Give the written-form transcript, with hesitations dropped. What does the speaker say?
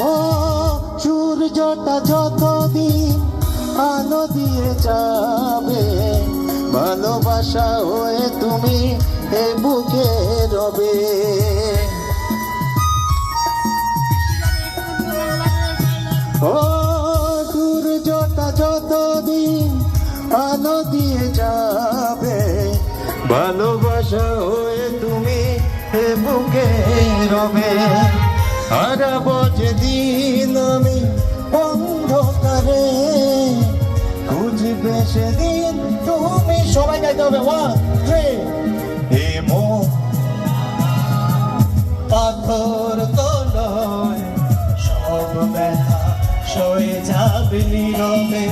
ও সূর্যটা যতদিন আলো দিয়ে যাবে, ভালোবাসা হয়ে তুমি এ বুকে রবে। ও সূর্যটা যতদিন আলো দিয়ে যাবে, ভালোবাসা হয়ে তুমি এ বুকে রবে। হারাবো যেদিন আমি অন্ধকারে, খুঁজবে সেদিন তুমি। সবাই গাইতে হবে, 1 3। এ মন পাথর তো নয়, সব ব্যথা সয়ে যাবে নীরবে।